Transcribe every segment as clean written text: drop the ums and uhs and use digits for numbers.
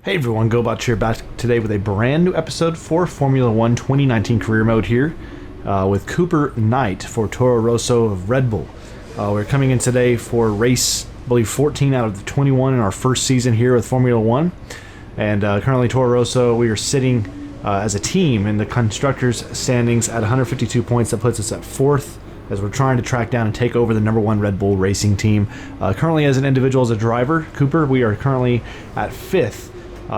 Hey everyone, Gobotch here, back today with a brand new episode for Formula 1 2019 career mode here with Cooper Knight for Toro Rosso of Red Bull. We're coming in today for race, I believe, 14 out of the 21 in our first season here with Formula 1. And currently Toro Rosso, we are sitting as a team in the Constructors standings at 152 points. That puts us at 4th as we're trying to track down and take over the #1 Red Bull racing team. Currently as an individual, as a driver, Cooper, we are currently at 5th.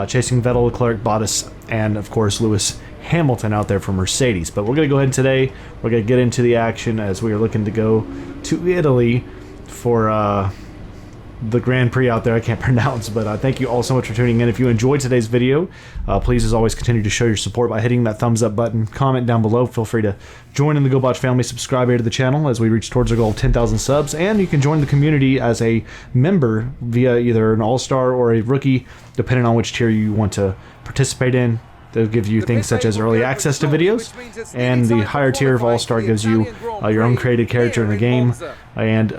Chasing Vettel, Leclerc, Bottas, and of course Lewis Hamilton out there for Mercedes. But we're going to go ahead and today we're going to get into the action as we are looking to go to Italy for the Grand Prix out there. I can't pronounce, but thank you all so much for tuning in. If you enjoyed today's video, please as always continue to show your support by hitting that thumbs up button, comment down below. Feel free to join in the Gobotch family, subscribe here to the channel as we reach towards our goal of 10,000 subs, and you can join the community as a member via either an all-star or a rookie, depending on which tier you want to participate in. They'll give you things such as early access to videos, and the higher tier of All-Star gives you your own created character in the game and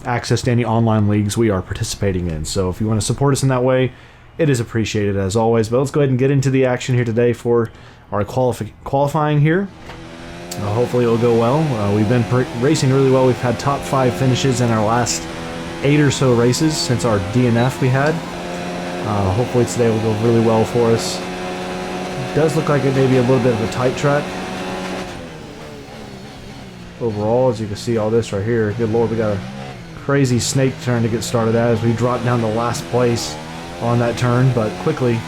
access to any online leagues we are participating in. So if you want to support us in that way, it is appreciated as always. But let's go ahead and get into the action here today for our qualifying here. Hopefully it will go well. We've been racing really well. We've had top 5 finishes in our last 8 or so races since our DNF we had. Hopefully today will go really well for us. Does look like it may be a little bit of a tight track overall, as you can see all this right here. Good lord, we got a crazy snake turn to get started at as we drop down to last place on that turn, but quickly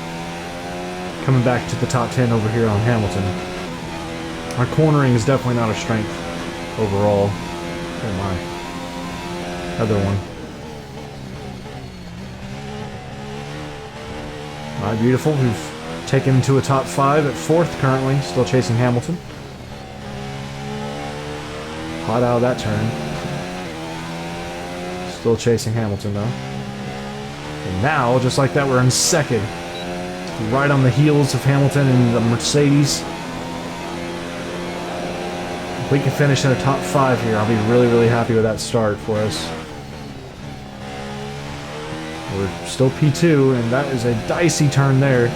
coming back to the top 10 over here on Hamilton. Our cornering is definitely not a strength overall. Oh my. Other one. Alright, beautiful. We've taken to a top 5 at 4th currently, still chasing Hamilton. Hot out of that turn. Still chasing Hamilton though. And now, just like that, we're in 2nd. Right on the heels of Hamilton and the Mercedes. If we can finish in a top 5 here, I'll be really, really happy with that start for us. We're still P2, and that is a dicey turn there.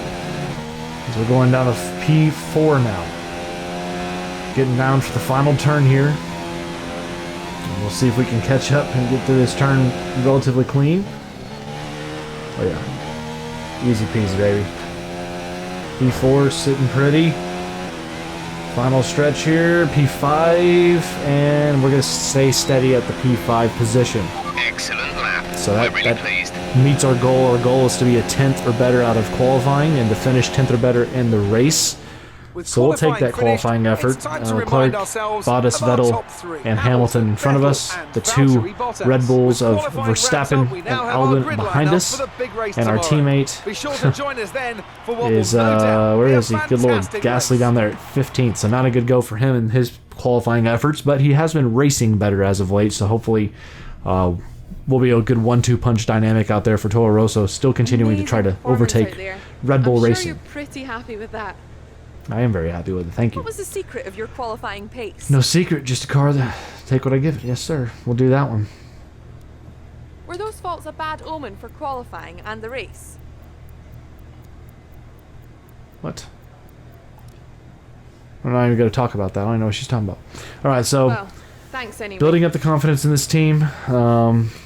So we're going down to P4 now. Getting down for the final turn here. And we'll see if we can catch up and get through this turn relatively clean. Oh yeah. Easy peasy, baby. P4 sitting pretty. Final stretch here. P5. And we're going to stay steady at the P5 position. Excellent lap. So I'm really pleased. Meets our goal. Our goal is to be a 10th or better out of qualifying and to finish 10th or better in the race. So we'll take that qualifying effort. Leclerc, Bottas, Vettel, and Hamilton in front of us. The 2 Red Bulls of Verstappen and Albon behind us. And our teammate is, where is he? Good lord, Gasly down there at 15th. So not a good go for him in his qualifying efforts, but he has been racing better as of late. So hopefully will be a good 1-2 punch dynamic out there for Toro Rosso, still continuing to try to overtake Red Bull Racing. I'm sure you're pretty happy with that. I am very happy with it, thank you. What was the secret of your qualifying pace? No secret, just a car that take what I give it. Yes, sir. We'll do that one. Were those faults a bad omen for qualifying and the race? What? I'm not even going to talk about that. I don't know what she's talking about. All right, so Well, thanks anyway. building up the confidence in this team.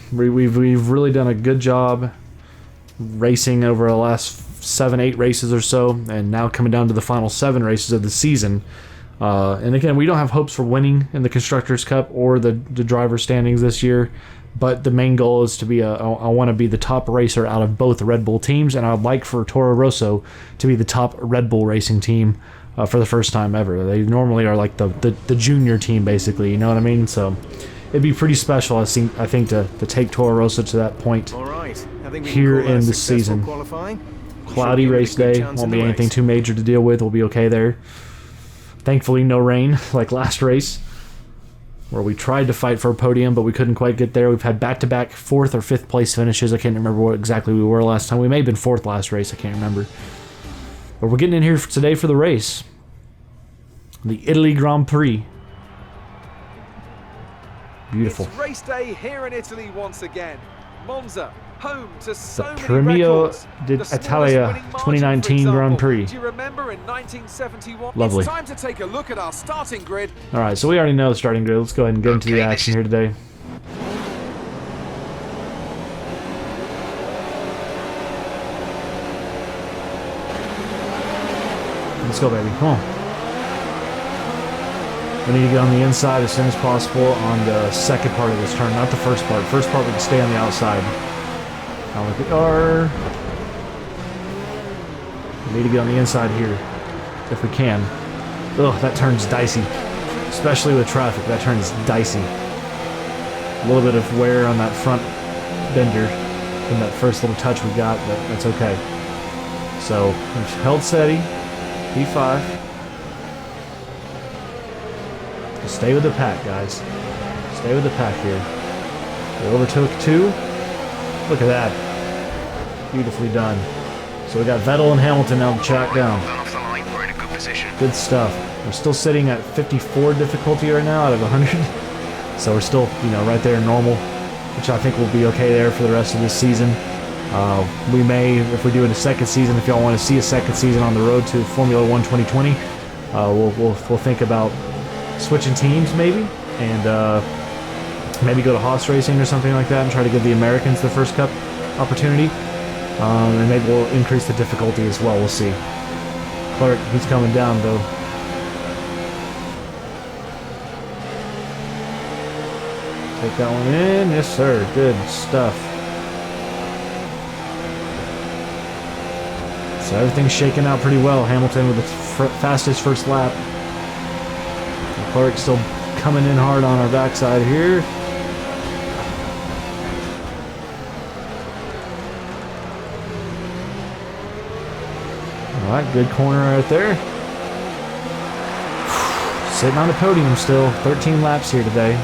We've really done a good job racing over the last 7-8 races or so, and now coming down to the final 7 races of the season. And again, we don't have hopes for winning in the Constructors' Cup or the driver standings this year, but the main goal is to be I want to be the top racer out of both Red Bull teams, and I'd like for Toro Rosso to be the top Red Bull racing team for the first time ever. They normally are like the junior team, basically, you know what I mean? So it'd be pretty special, I think, to take Toro Rosso to that point here in the season. Cloudy race day, won't be anything too major to deal with, we'll be okay there. Thankfully no rain like last race, where we tried to fight for a podium but we couldn't quite get there. We've had back-to-back 4th or 5th place finishes. I can't remember what exactly we were last time. We may have been 4th last race, I can't remember. But we're getting in here today for the race. The Italy Grand Prix. Beautiful. It's race day here in Italy once again. Monza, home to so many Premio records. The smallest d'Italia winning margin, 2019 for Grand example. Prix. Do you remember in 1971? Lovely. It's time to take a look at our starting grid. All right, so we already know the starting grid. Let's go ahead and get into the Okay, action here today. Let's go, baby. Come on. We need to get on the inside as soon as possible on the second part of this turn, not the first part. First part, we can stay on the outside. Now look at R. We need to get on the inside here, if we can. Ugh, that turns dicey. Especially with traffic, that turns dicey. A little bit of wear on that front bender from that first little touch we got, but that's okay. So, we've held steady. P5. Stay with the pack, guys. Stay with the pack here. We overtook 2. Look at that. Beautifully done. So we got Vettel and Hamilton now to track down. Off the line, we're in a good position. Good stuff. We're still sitting at 54 difficulty right now out of 100. So we're still, you know, right there normal, which I think will be okay there for the rest of this season. We may, if we do it a second season, if y'all want to see a second season on the road to Formula 1 2020, we'll think about switching teams maybe, and maybe go to Haas Racing or something like that and try to give the Americans the first cup opportunity. And maybe we'll increase the difficulty as well. We'll see. Clark, he's coming down though. Take that one in. Yes, sir. Good stuff. So everything's shaking out pretty well. Hamilton with the fastest first lap. Clark still coming in hard on our backside here. Alright, good corner right there. Sitting on the podium still. 13 laps here today.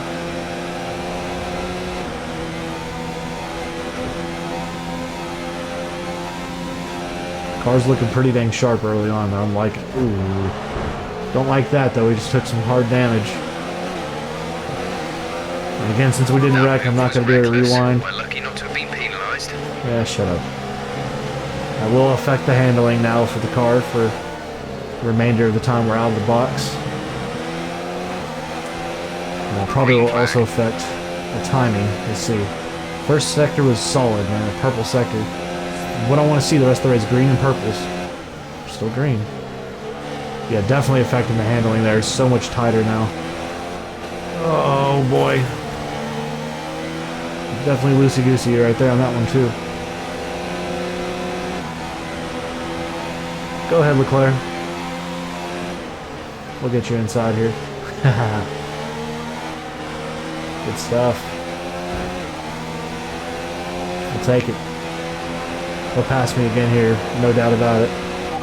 Car's looking pretty dang sharp early on, though. I'm like, ooh. Don't like that, though. We just took some hard damage. And again, since we didn't wreck, I'm not going to do a rewind. We're lucky not to have been penalised. Yeah, shut up. That will affect the handling now for the car for the remainder of the time we're out of the box. And that probably will also affect the timing. Let's see. First sector was solid, man. The purple sector. What I want to see the rest of the race, green and purples. Still green. Yeah, definitely affecting the handling there. It's so much tighter now. Oh boy. Definitely loosey-goosey right there on that one too. Go ahead, Leclerc. We'll get you inside here. Good stuff. We'll take it. He'll pass me again here, no doubt about it.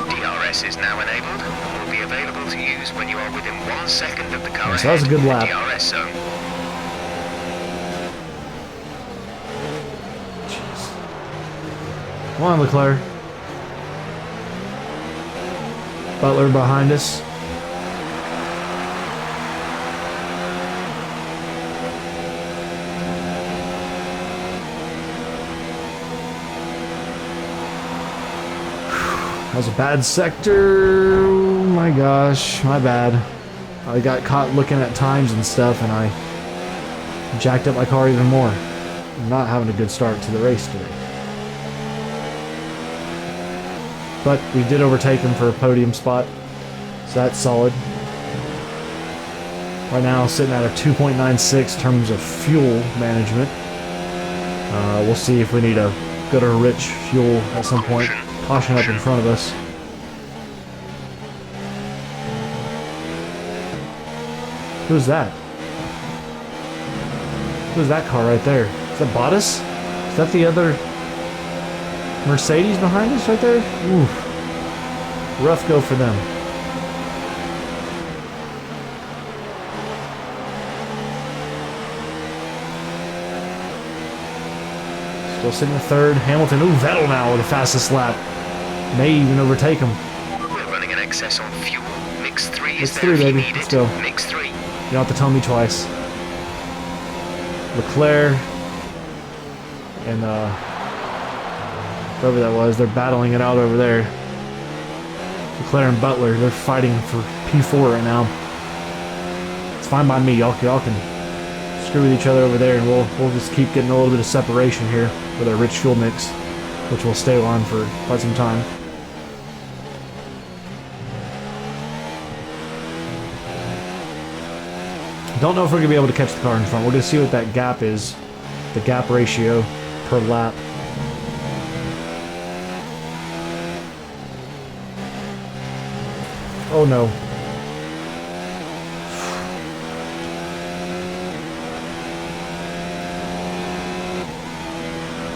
DRS is now enabled and will be available to use when you are within 1 second of the car. Yeah, so that was a good lap. DRS zone. Jeez. Come on, Leclerc. Butler behind us. That was a bad sector. Oh my gosh, my bad. I got caught looking at times and stuff, and I jacked up my car even more. I'm not having a good start to the race today. But we did overtake him for a podium spot, so that's solid. Right now, sitting at a 2.96 in terms of fuel management. We'll see if we need to go to rich fuel at some point. Caution up in front of us. Who's that? Who's that car right there? Is that Bottas? Is that the other Mercedes behind us right there? Oof. Rough go for them. Still sitting in third. Hamilton. Ooh, Vettel now with the fastest lap. May even overtake him. We're running an excess on fuel. Mix 3 Mix is there 3, if you baby. need Let's it. go. Mix 3. You don't have to tell me twice. Leclerc and Whoever that was, they're battling it out over there. Leclerc and Butler, they're fighting for P4 right now. It's fine by me. Y'all can screw with each other over there, and we'll just keep getting a little bit of separation here with our rich fuel mix, which will stay on for quite some time. Don't know if we're going to be able to catch the car in front. We're going to see what that gap is, the gap ratio per lap. Oh no.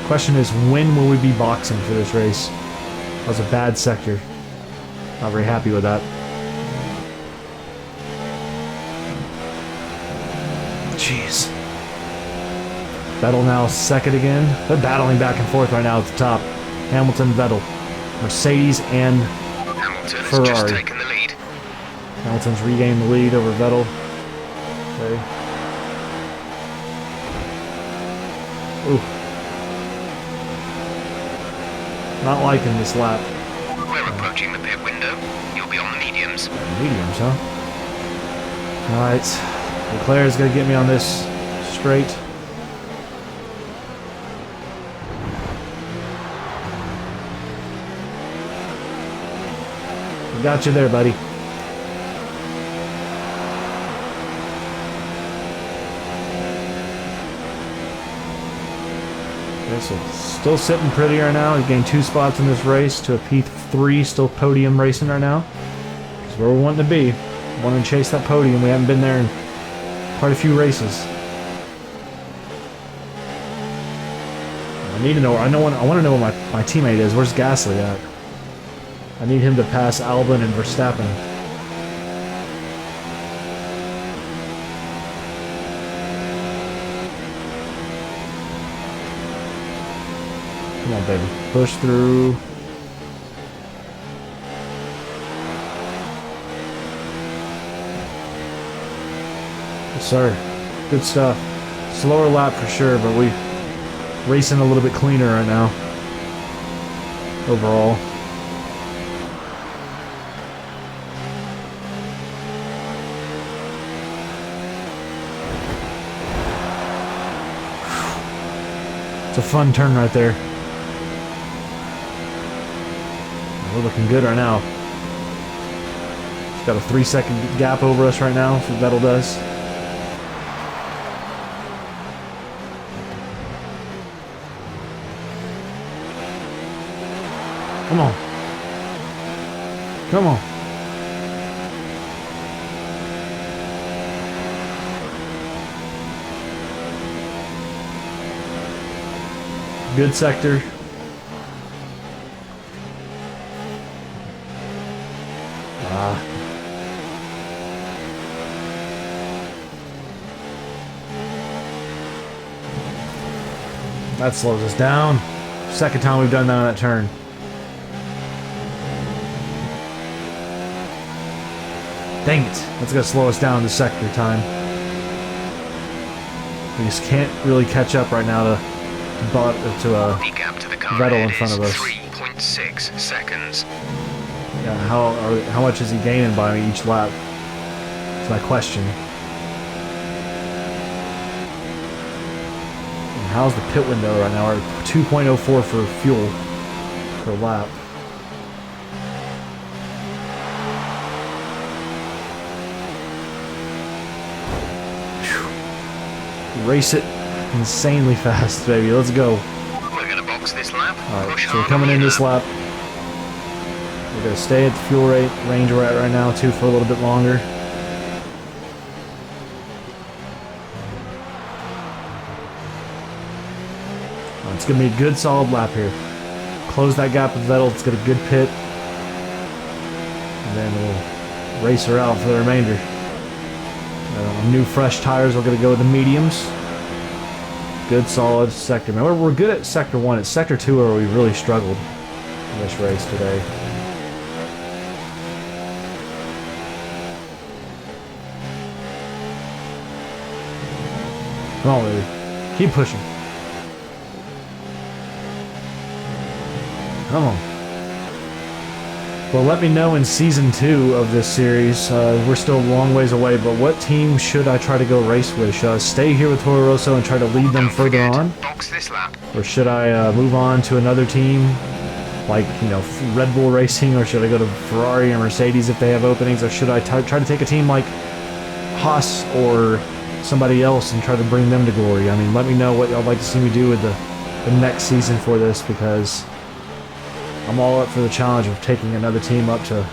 Question is, when will we be boxing for this race? That was a bad sector. Not very happy with that. Jeez. Vettel now second again. They're battling back and forth right now at the top. Hamilton, Vettel. Mercedes and Hamilton's Ferrari. just taken the lead. Hamilton's regained the lead over Vettel. Okay. Ooh. Not liking this lap. We're approaching the pit window. You'll be on the mediums. Mediums, huh? Alright. Leclerc's gonna get me on this straight. We got you there, buddy. Okay, so still sitting pretty right now. He gained 2 spots in this race to a P3, still podium racing right now. That's where we're wanting to be. Wanting to chase that podium. We haven't been there in quite a few races. I need to know. I want to know where my teammate is. Where's Gasly at? I need him to pass Albon and Verstappen. Come on, baby. Push through. Yes, sir. Good stuff. Slower lap for sure, but we racing a little bit cleaner right now. Overall. It's a fun turn right there. We're looking good right now. It's got a 3-second gap over us right now, so Vettel does. Come on. Come on. Good sector. That slows us down. Second time we've done that on that turn. Dang it. That's going to slow us down the sector time. We just can't really catch up right now to The gap to the car Vettel in ahead front is of us. 3.6 seconds. Yeah, how much is he gaining by me each lap? That's my question. And how's the pit window right now? We're at 2.04 for fuel per lap. Whew. Race it insanely fast, baby. Let's go. We're going to box this lap. Alright, Push so we're hard coming on in your this lap. We're going to stay at the fuel range we're at right now, too, for a little bit longer. It's going to be a good solid lap here. Close that gap with Vettel. Let's get a good pit. And then we'll race her out for the remainder. New fresh tires, we're going to go with the mediums. Good solid sector. Man, we're good at sector 1. It's sector 2 where we really struggled in this race today. Come on, baby. Keep pushing. Come on. Well, let me know in Season 2 of this series. We're still a long ways away, but what team should I try to go race with? Should I stay here with Toro Rosso and try to lead them further on? Box this lap. Or should I move on to another team, like, you know, Red Bull Racing, or should I go to Ferrari or Mercedes if they have openings, or should I try to take a team like Haas or somebody else and try to bring them to glory? I mean, let me know what y'all like to see me do with the next season for this, because I'm all up for the challenge of taking another team up to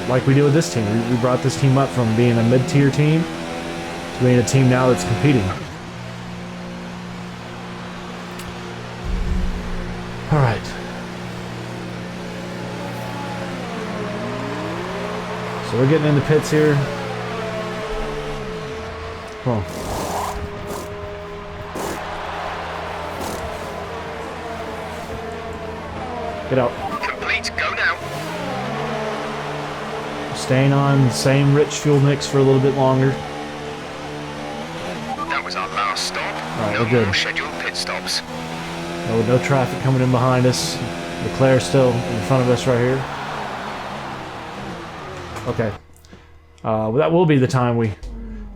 like we did with this team. We brought this team up from being a mid-tier team to being a team now that's competing. All right. So we're getting in the pits here. Come on. Get out. Complete, go now. Staying on the same rich fuel mix for a little bit longer. That was our last stop. Alright, No we're good. more scheduled pit stops. No traffic coming in behind us. Leclerc's still in front of us right here. Okay. Well, that will be the time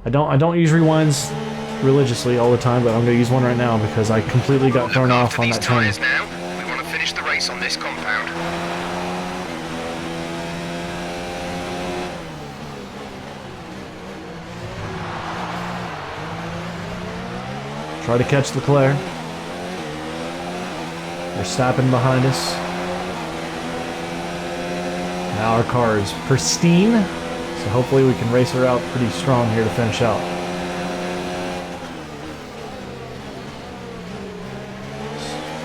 I don't use rewinds religiously all the time, but I'm going to use one right now because I completely got thrown Look off after on these that turn. tyres now. We want to finish the race on this compound. Try to catch Leclerc. They're stopping behind us. Now our car is pristine, so hopefully we can race her out pretty strong here to finish out.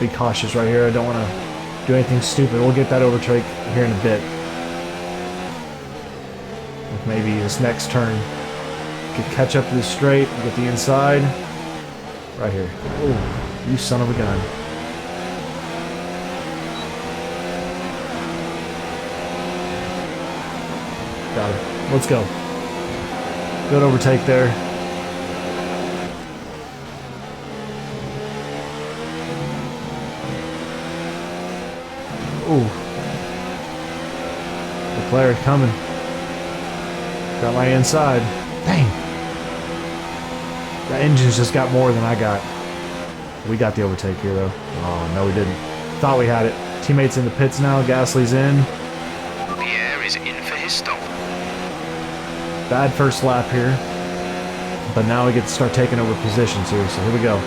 Be cautious right here. I don't want to do anything stupid. We'll get that overtake here in a bit. With maybe this next turn. Could catch up to the straight, get the inside. Right here. Oh, you son of a gun. Got it. Let's go. Good overtake there. Ooh. Leclerc coming. Got my inside. Dang. The engine's just got more than I got. We got the overtake here, though. Oh, no, we didn't. Thought we had it. Teammates in the pits now. Gasly's in. Pierre is in for his stop. Bad first lap here. But now we get to start taking over positions here, so here we go.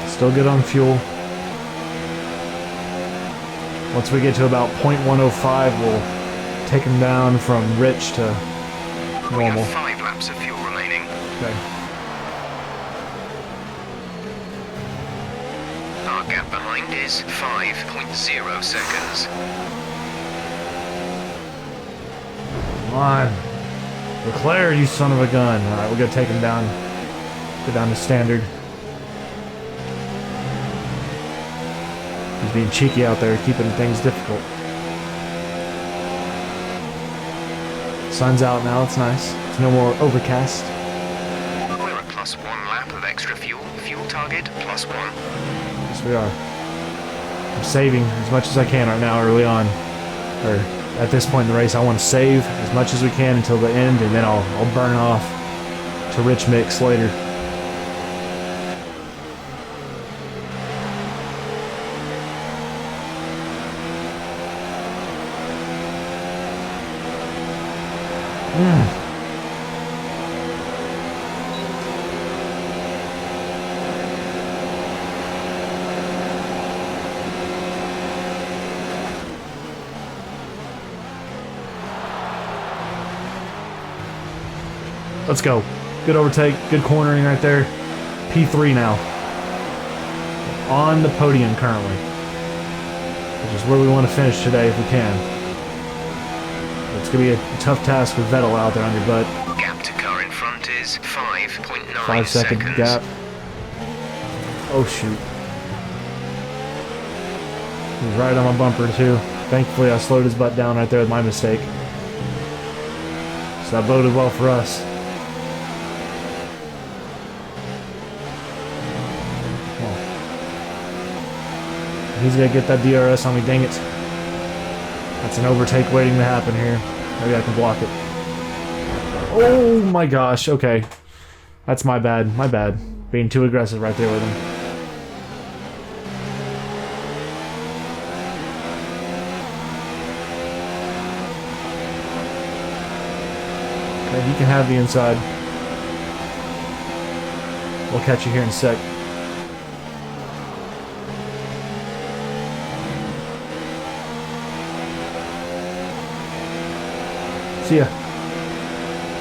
Still good on fuel. Once we get to about 0.105, we'll take him down from rich to We normal. have 5 laps of fuel remaining. Okay. Our gap behind is 5.0 seconds. Come on. Leclerc, you son of a gun. Alright, we're gonna take him down. Go down to standard. He's being cheeky out there, keeping things difficult. Sun's out now, it's nice. It's no more overcast. We're at +1 lap of extra fuel. Fuel target +1. Yes, we are. I'm saving as much as I can right now early on. Or at this point in the race, I want to save as much as we can until the end, and then I'll burn off to rich mix later. Let's go. Good overtake, good cornering right there. P3 now. On the podium currently. Which is where we want to finish today if we can. It's going to be a tough task with Vettel out there on your butt. Gap to car in front is 5.9 5-second seconds. gap. Oh shoot. He's right on my bumper too. Thankfully, I slowed his butt down right there with my mistake. So that boded well for us. Oh. He's gonna get that DRS on me, dang it. That's an overtake waiting to happen here. Maybe I can block it. Oh my gosh, okay. That's my bad, my bad. Being too aggressive right there with him. Okay, he can have the inside. We'll catch you here in a sec. See ya.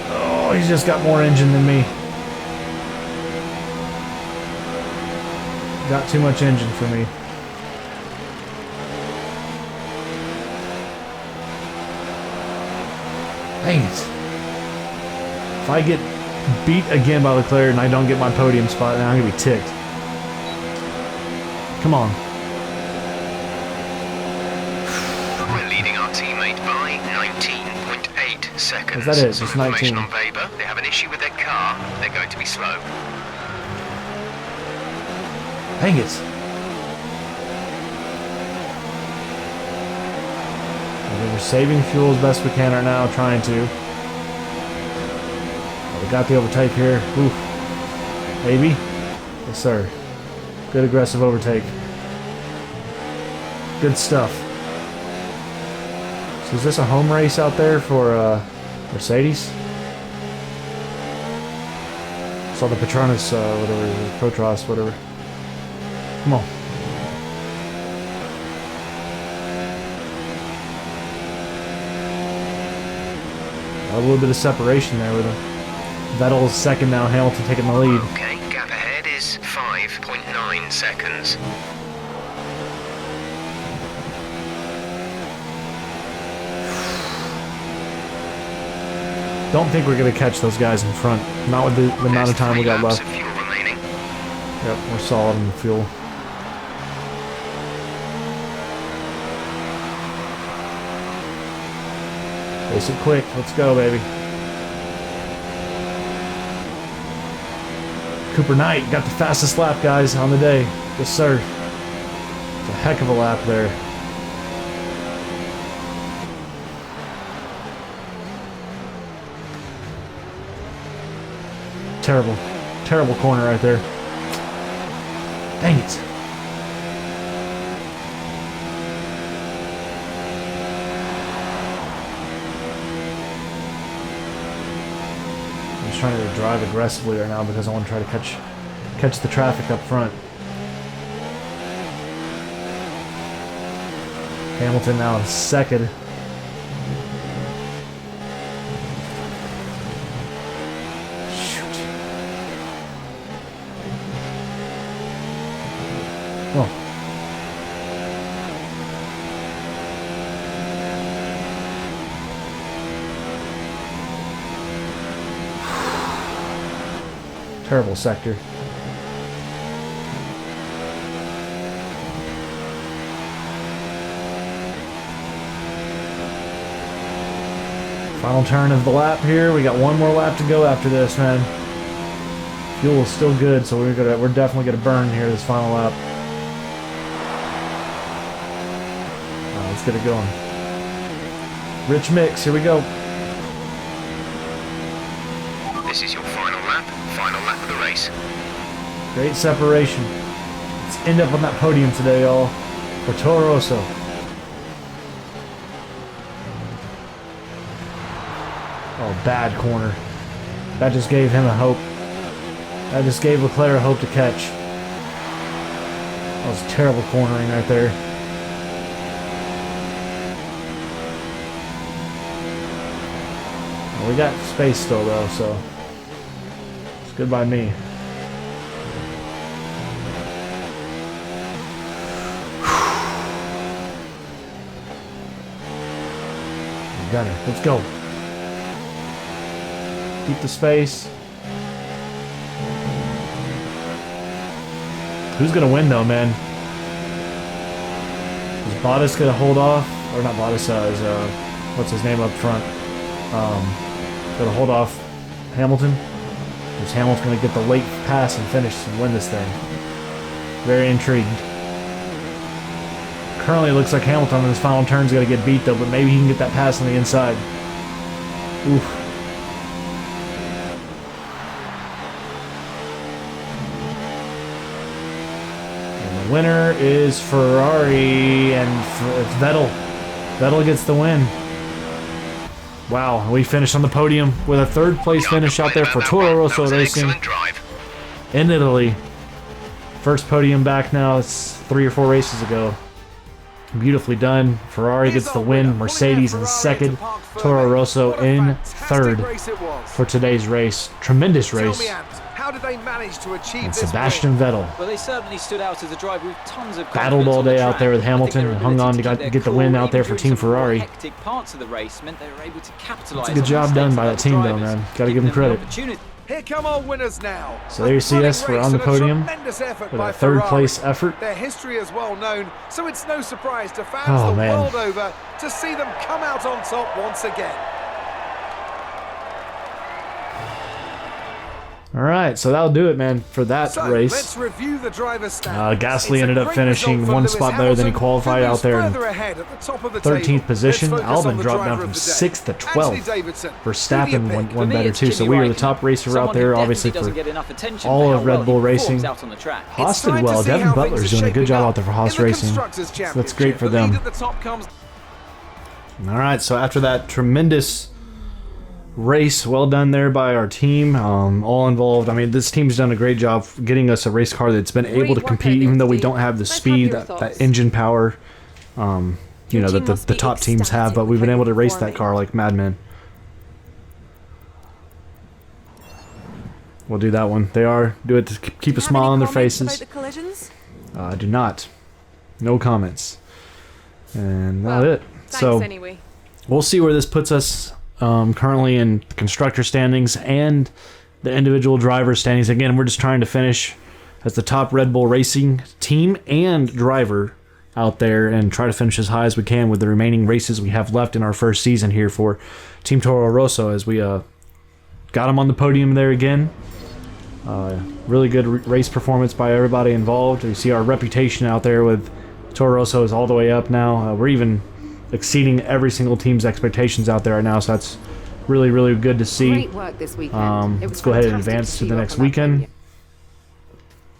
Oh, he's just got more engine than me. Got too much engine for me. Dang it. If I get beat again by Leclerc and I don't get my podium spot, then I'm gonna be ticked. Come on. We're leading our teammate by 19.8 seconds. Is that it? Some It's 19. information on Weber. They have an issue with their car. They're going to be slow. Dang it. We're saving fuel as best we can right now, trying to. Oh, we got the overtake here. Oof. Maybe? Yes, sir. Good aggressive overtake. Good stuff. So is this a home race out there for Mercedes? Saw the Petronas, whatever, Protros, whatever. Come on. A little bit of separation there with him. Vettel's second now, Hamilton taking the lead. Okay, gap ahead is 5.9 seconds. Don't think we're going to catch those guys in front. Not with the amount of time we got left. Of fuel remaining. Yep, we're solid in the fuel. Race it quick. Let's go, baby. Cooper Knight got the fastest lap, guys, on the day. Yes, sir. It's a heck of a lap there. Terrible. Terrible corner right there. Dang it. I'm just trying to drive aggressively right now because I want to try to catch the traffic up front. Hamilton now in second. Shoot. Oh. Terrible sector. Final turn of the lap here. We got one more lap to go after this, man. Fuel is still good, so we're definitely gonna burn here this final lap. Let's get it going. Rich mix, here we go. This is your final lap of the race. Great separation. Let's end up on that podium today, y'all, for Toro Rosso. Oh, bad corner. That just gave him a hope. That just gave Leclerc a hope to catch. That was terrible cornering right there. Well, we got space still, though, so it's good by me. Gunner, let's go. Keep the space. Who's gonna win though, man? Is Bottas gonna hold off? or not Bottas, what's his name up front? Gonna hold off Hamilton. Is Hamilton gonna get the late pass and finish and win this thing? Very intrigued. Currently, it looks like Hamilton in his final turn is gonna get beat though, but maybe he can get that pass on the inside. Oof. And the winner is Ferrari, and it's Vettel. Vettel gets the win. Wow, we finished on the podium with a third place finish out there for Toro Rosso Racing in Italy. First podium back now. It's 3 or 4 races ago. Beautifully done. Ferrari gets the win. Mercedes in second. Toro Rosso in third for today's race. Tremendous race. How did they manage to achieve And this Sebastian Vettel Well, they certainly stood out as a driver with tons of battled all day out there with Hamilton and hung on to get the win out there for Team Ferrari. Hectic parts of the race meant they were able to capitalize. It's a good job done by that team though, man. Gotta give them credit. Here come our winners now. So there you see us. We're on the podium with a third place effort. Their history is well known, so it's no surprise to fans Oh, the man. world over to see them come out on top once again. All right, so that'll do it, man, for that So race. let's review the driver's standings. Gasly It's a ended up great finishing result for one Lewis spot better than he Hamilton, qualified who out moves there in further ahead at the top of the 13th table. position. Let's focus on Albon the dropped driver down of from the day. 6th to Anthony 12th. Davidson, Verstappen who do you went pick? one better too, so we were the top racer out there, obviously, for all of Red Bull Racing. Haas did well. Devin Butler's doing a good job out there for Haas Racing. So that's great for them. All right, so after that tremendous race, well done there by our team, all involved. I mean, this team's done a great job getting us a race car that's been able to compete, even though we don't have the speed, that engine power, you know, that the top teams have, but we've been able to race that car like madmen. We'll do that one. They do it to keep a smile on their faces. I do not. No comments. And that's it. So Anyway. we'll see where this puts us currently in the constructor standings and the individual driver standings. Again, we're just trying to finish as the top Red Bull Racing team and driver out there and try to finish as high as we can with the remaining races we have left in our first season here for Team Toro Rosso, as we got them on the podium there again. Really good race performance by everybody involved. You see our reputation out there with Toro Rosso is all the way up now. We're even exceeding every single team's expectations out there right now, so that's really, really good to see. Great work this weekend. Let's go ahead and advance to the next weekend,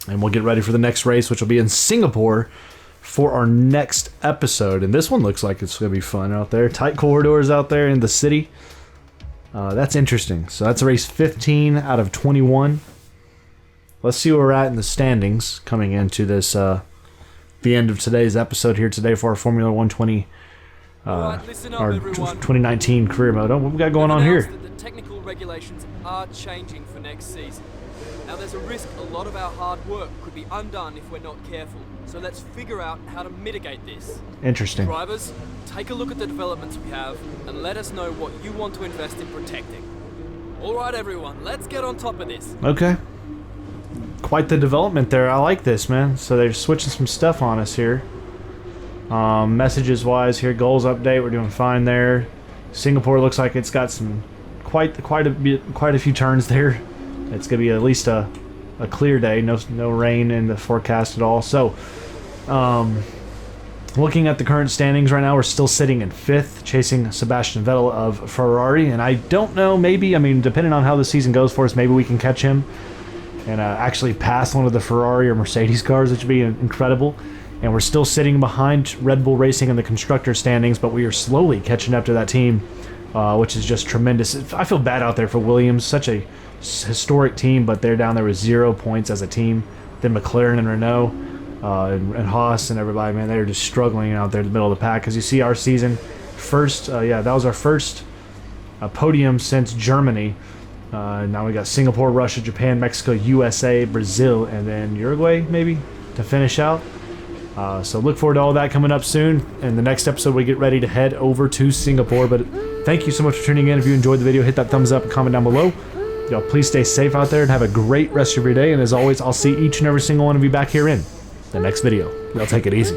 and we'll get ready for the next race, which will be in Singapore for our next episode. And this one looks like it's going to be fun out there. Tight corridors out there in the city. That's interesting. So that's race 15 out of 21. Let's see where we're at in the standings coming into this the end of today's episode here today for our Formula 120 our 2019 career mode. What we got going on here? The technical regulations are changing for next season. Now there's a risk a lot of our hard work could be undone if we're not careful. So let's figure out how to mitigate this. Interesting. Drivers, take a look at the developments we have and let us know what you want to invest in protecting. Alright everyone, let's get on top of this. Okay. Quite the development there. I like this, man. So they're switching some stuff on us here. Messages wise here, goals update, we're doing fine there. Singapore looks like it's got some quite a few turns there. It's gonna be at least a clear day, no rain in the forecast at all. So looking at the current standings right now, we're still sitting in 5th, chasing Sebastian Vettel of Ferrari, and I don't know, maybe, I mean, depending on how the season goes for us, maybe we can catch him and actually pass one of the Ferrari or Mercedes cars, which would be incredible. And we're still sitting behind Red Bull Racing in the constructor standings, but we are slowly catching up to that team, which is just tremendous. I feel bad out there for Williams, such a historic team, but they're down there with 0 points as a team. Then McLaren and Renault and Haas and everybody, man, they're just struggling out there in the middle of the pack. Because you see our season first, that was our first podium since Germany. Now we got Singapore, Russia, Japan, Mexico, USA, Brazil, and then Uruguay maybe to finish out. So look forward to all that coming up soon. In the next episode, we get ready to head over to Singapore. But thank you so much for tuning in. If you enjoyed the video, hit that thumbs up and comment down below. Y'all please stay safe out there and have a great rest of your day. And as always, I'll see each and every single one of you back here in the next video. Y'all take it easy.